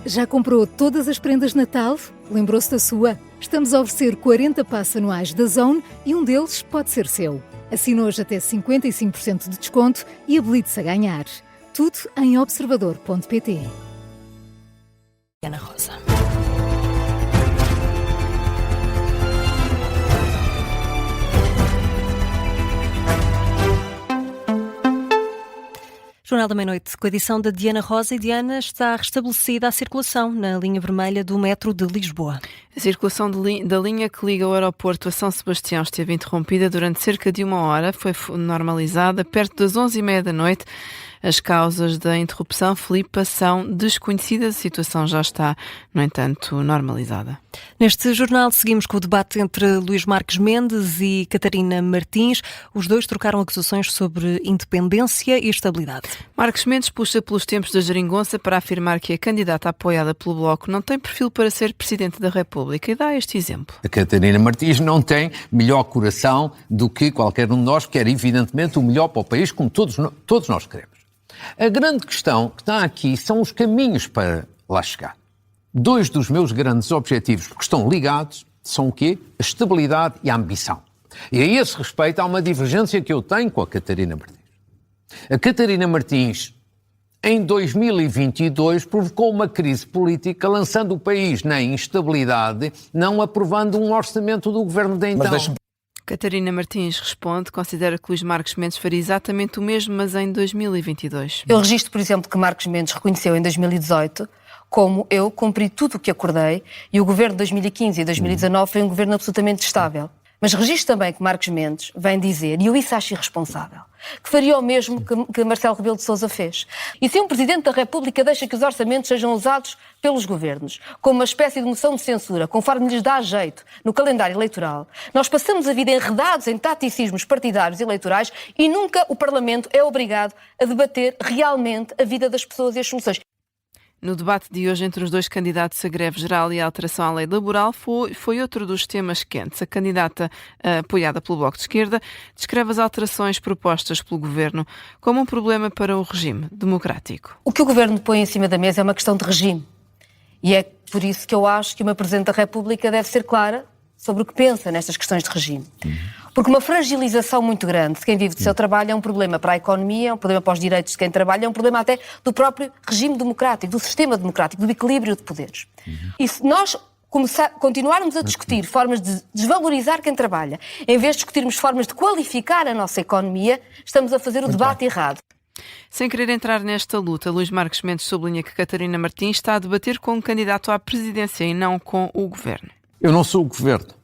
Já comprou todas as prendas de Natal? Lembrou-se da sua? Estamos a oferecer 40 passes anuais da Zone e um deles pode ser seu. Assine hoje até 55% de desconto e habilite-se a ganhar. Tudo em observador.pt. Ana Rosa. Jornal da Meia-Noite, com a edição da Diana Rosa. E Diana, está restabelecida a circulação na linha vermelha do metro de Lisboa. A circulação da linha que liga o aeroporto a São Sebastião esteve interrompida durante cerca de uma hora. Foi normalizada perto das 11h30 da noite. As causas da interrupção, Filipa, são desconhecidas. A situação já está, no entanto, normalizada. Neste jornal seguimos com o debate entre Luís Marques Mendes e Catarina Martins. Os dois trocaram acusações sobre independência e estabilidade. Marques Mendes puxa pelos tempos da geringonça para afirmar que a candidata apoiada pelo Bloco não tem perfil para ser Presidente da República e dá este exemplo. A Catarina Martins não tem melhor coração do que qualquer um de nós, que quer evidentemente o melhor para o país, como todos nós queremos. A grande questão que está aqui são os caminhos para lá chegar. Dois dos meus grandes objetivos, que estão ligados, são o quê? A estabilidade e a ambição. E a esse respeito há uma divergência que eu tenho com a Catarina Martins. A Catarina Martins, em 2022, provocou uma crise política, lançando o país na instabilidade, não aprovando um orçamento do governo de então. Catarina Martins responde, considera que Luís Marques Mendes faria exatamente o mesmo, mas em 2022. Eu registro, por exemplo, que Marques Mendes reconheceu em 2018 como eu cumpri tudo o que acordei e o governo de 2015 e 2019 foi um governo absolutamente estável. Mas registro também que Marques Mendes vem dizer, e eu isso acho irresponsável, que faria o mesmo que Marcelo Rebelo de Sousa fez. E se um Presidente da República deixa que os orçamentos sejam usados pelos governos como uma espécie de moção de censura, conforme lhes dá jeito no calendário eleitoral, nós passamos a vida enredados em taticismos partidários e eleitorais e nunca o Parlamento é obrigado a debater realmente a vida das pessoas e as soluções. No debate de hoje entre os dois candidatos a greve geral e a alteração à lei laboral foi outro dos temas quentes. A candidata apoiada pelo Bloco de Esquerda descreve as alterações propostas pelo Governo como um problema para o regime democrático. O que o Governo põe em cima da mesa é uma questão de regime. E é por isso que eu acho que uma Presidente da República deve ser clara sobre o que pensa nestas questões de regime. Porque uma fragilização muito grande de quem vive do seu trabalho é um problema para a economia, é um problema para os direitos de quem trabalha, é um problema até do próprio regime democrático, do sistema democrático, do equilíbrio de poderes. E se nós continuarmos a discutir formas de desvalorizar quem trabalha, em vez de discutirmos formas de qualificar a nossa economia, estamos a fazer o debate errado. Sem querer entrar nesta luta, Luís Marques Mendes sublinha que Catarina Martins está a debater com um candidato à presidência e não com o Governo. Eu não sou o Governo.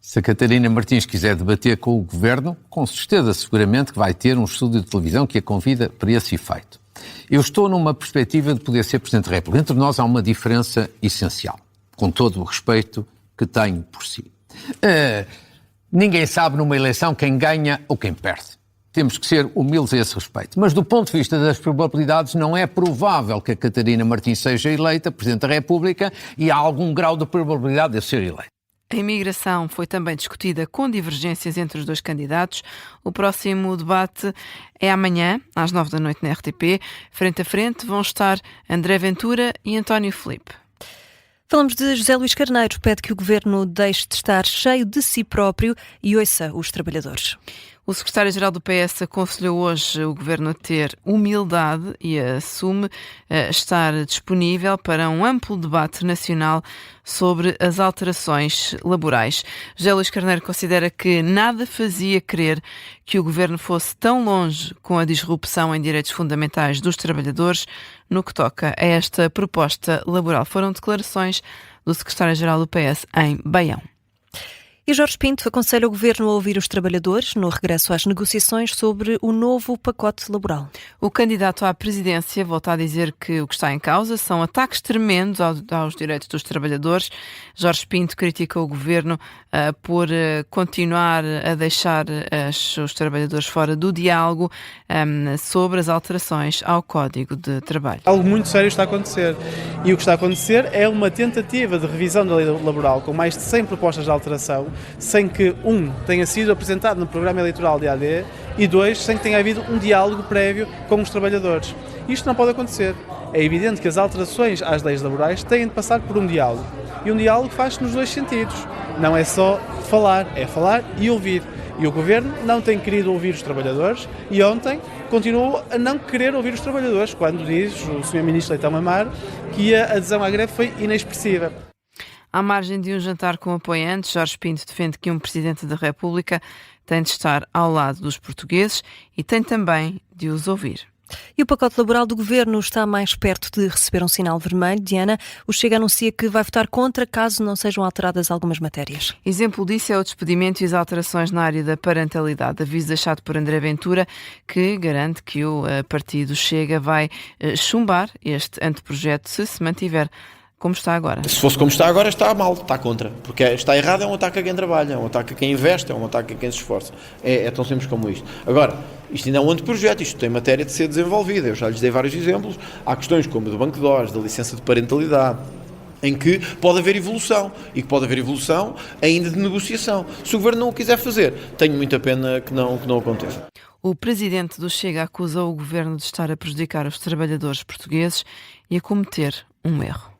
Se a Catarina Martins quiser debater com o Governo, com certeza, seguramente que vai ter um estúdio de televisão que a convida para esse efeito. Eu estou numa perspectiva de poder ser Presidente da República. Entre nós há uma diferença essencial, com todo o respeito que tenho por si. Ninguém sabe numa eleição quem ganha ou quem perde. Temos que ser humildes a esse respeito. Mas do ponto de vista das probabilidades, não é provável que a Catarina Martins seja eleita Presidente da República e há algum grau de probabilidade de ser eleita. A imigração foi também discutida com divergências entre os dois candidatos. O próximo debate é amanhã, às 9 da noite na RTP. Frente a frente vão estar André Ventura e António Filipe. Falamos de José Luís Carneiro, pede que o Governo deixe de estar cheio de si próprio e ouça os trabalhadores. O secretário-geral do PS aconselhou hoje o Governo a ter humildade e assume estar disponível para um amplo debate nacional sobre as alterações laborais. José Luís Carneiro considera que nada fazia crer que o Governo fosse tão longe com a disrupção em direitos fundamentais dos trabalhadores no que toca a esta proposta laboral. Foram declarações do secretário-geral do PS em Baião. E Jorge Pinto aconselha o Governo a ouvir os trabalhadores no regresso às negociações sobre o novo pacote laboral. O candidato à presidência volta a dizer que o que está em causa são ataques tremendos aos direitos dos trabalhadores. Jorge Pinto critica o Governo por continuar a deixar os trabalhadores fora do diálogo sobre as alterações ao Código de Trabalho. Algo muito sério está a acontecer e o que está a acontecer é uma tentativa de revisão da lei laboral com mais de 100 propostas de alteração, sem que, tenha sido apresentado no programa eleitoral de AD e, 2, sem que tenha havido um diálogo prévio com os trabalhadores. Isto não pode acontecer. É evidente que as alterações às leis laborais têm de passar por um diálogo. E um diálogo faz-se nos dois sentidos. Não é só falar, é falar e ouvir. E o Governo não tem querido ouvir os trabalhadores e ontem continuou a não querer ouvir os trabalhadores, quando diz o Sr. Ministro Leitão Amaro que a adesão à greve foi inexpressiva. À margem de um jantar com apoiantes, Jorge Pinto defende que um Presidente da República tem de estar ao lado dos portugueses e tem também de os ouvir. E o pacote laboral do Governo está mais perto de receber um sinal vermelho. Diana, o Chega anuncia que vai votar contra caso não sejam alteradas algumas matérias. Exemplo disso é o despedimento e as alterações na área da parentalidade. Aviso deixado por André Ventura, que garante que o partido Chega vai chumbar este anteprojeto se mantiver como está agora. Se fosse como está agora, está mal, está contra. Porque está errado, é um ataque a quem trabalha, é um ataque a quem investe, é um ataque a quem se esforça. É tão simples como isto. Agora, isto ainda é um anteprojeto, isto tem matéria de ser desenvolvida. Eu já lhes dei vários exemplos. Há questões como a do banco de horas, da licença de parentalidade, em que pode haver evolução, e que pode haver evolução ainda de negociação. Se o Governo não o quiser fazer, tenho muita pena que não aconteça. O presidente do Chega acusou o Governo de estar a prejudicar os trabalhadores portugueses e a cometer um erro.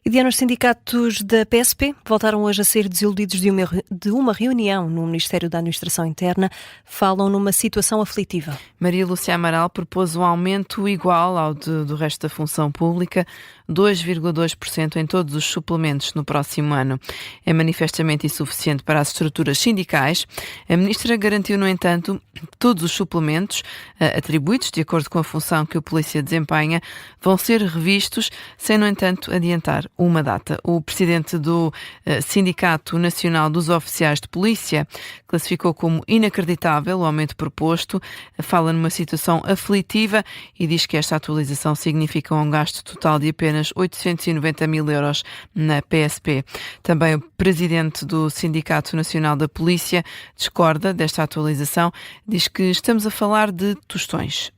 E Diana, os sindicatos da PSP voltaram hoje a ser desiludidos de uma reunião no Ministério da Administração Interna. Falam numa situação aflitiva. Maria Lúcia Amaral propôs um aumento igual ao do resto da função pública, 2,2% em todos os suplementos no próximo ano. É manifestamente insuficiente para as estruturas sindicais. A ministra garantiu, no entanto, que todos os suplementos atribuídos de acordo com a função que o polícia desempenha vão ser revistos, sem, no entanto, adiantar uma data. O presidente do Sindicato Nacional dos Oficiais de Polícia classificou como inacreditável o aumento proposto, fala numa situação aflitiva e diz que esta atualização significa um gasto total de apenas 890 mil euros na PSP. Também o presidente do Sindicato Nacional da Polícia discorda desta atualização, diz que estamos a falar de tostões.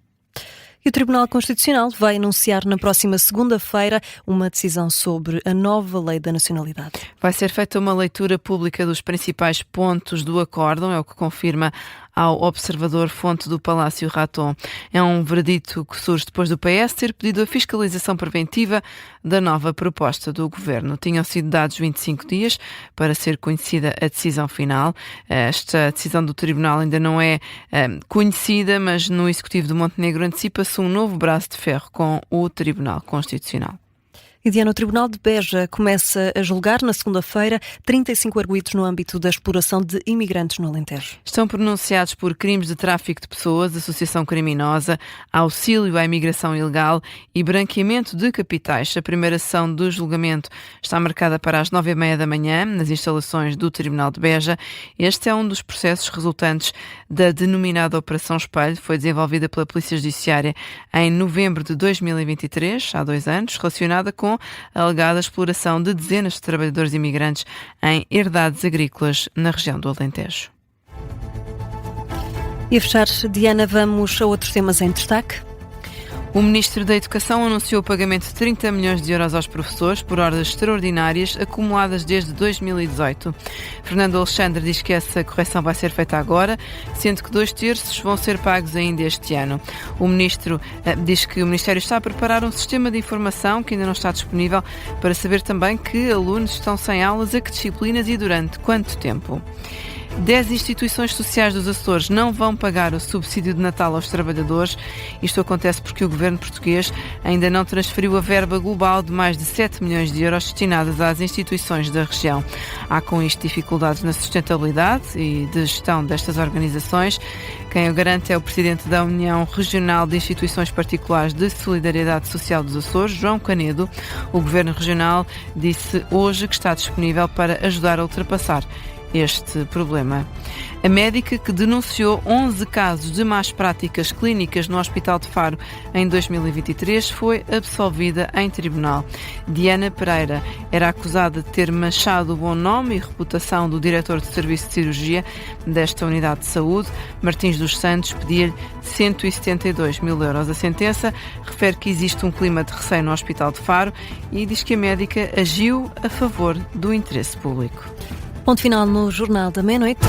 E o Tribunal Constitucional vai anunciar na próxima segunda-feira uma decisão sobre a nova lei da nacionalidade. Vai ser feita uma leitura pública dos principais pontos do acórdão, é o que confirma ao Observador fonte do Palácio Raton. É um veredito que surge depois do PS ter pedido a fiscalização preventiva da nova proposta do Governo. Tinham sido dados 25 dias para ser conhecida a decisão final. Esta decisão do Tribunal ainda não é conhecida, mas no Executivo de Montenegro antecipa-se um novo braço de ferro com o Tribunal Constitucional. E Diana, o Tribunal de Beja começa a julgar na segunda-feira 35 arguidos no âmbito da exploração de imigrantes no Alentejo. Estão pronunciados por crimes de tráfico de pessoas, associação criminosa, auxílio à imigração ilegal e branqueamento de capitais. A primeira sessão do julgamento está marcada para as 9h30 da manhã, nas instalações do Tribunal de Beja. Este é um dos processos resultantes da denominada Operação Espelho. Foi desenvolvida pela Polícia Judiciária em novembro de 2023, há 2 anos, relacionada com a alegada exploração de dezenas de trabalhadores imigrantes em herdades agrícolas na região do Alentejo. E a fechar, Diana, vamos a outros temas em destaque. O Ministro da Educação anunciou o pagamento de 30 milhões de euros aos professores por horas extraordinárias acumuladas desde 2018. Fernando Alexandre diz que essa correção vai ser feita agora, sendo que 2/3 vão ser pagos ainda este ano. O Ministro diz que o Ministério está a preparar um sistema de informação que ainda não está disponível para saber também que alunos estão sem aulas, a que disciplinas e durante quanto tempo. 10 instituições sociais dos Açores não vão pagar o subsídio de Natal aos trabalhadores. Isto acontece porque o governo português ainda não transferiu a verba global de mais de 7 milhões de euros destinadas às instituições da região. Há com isto dificuldades na sustentabilidade e de gestão destas organizações. Quem o garante é o presidente da União Regional de Instituições Particulares de Solidariedade Social dos Açores, João Canedo. O governo regional disse hoje que está disponível para ajudar a ultrapassar este problema. A médica que denunciou 11 casos de más práticas clínicas no Hospital de Faro em 2023 foi absolvida em tribunal. Diana Pereira era acusada de ter manchado o bom nome e reputação do diretor de serviço de cirurgia desta unidade de saúde. Martins dos Santos pedia-lhe 172 mil euros. A sentença refere que existe um clima de receio no Hospital de Faro e diz que a médica agiu a favor do interesse público. Ponto final no Jornal da Meia-Noite.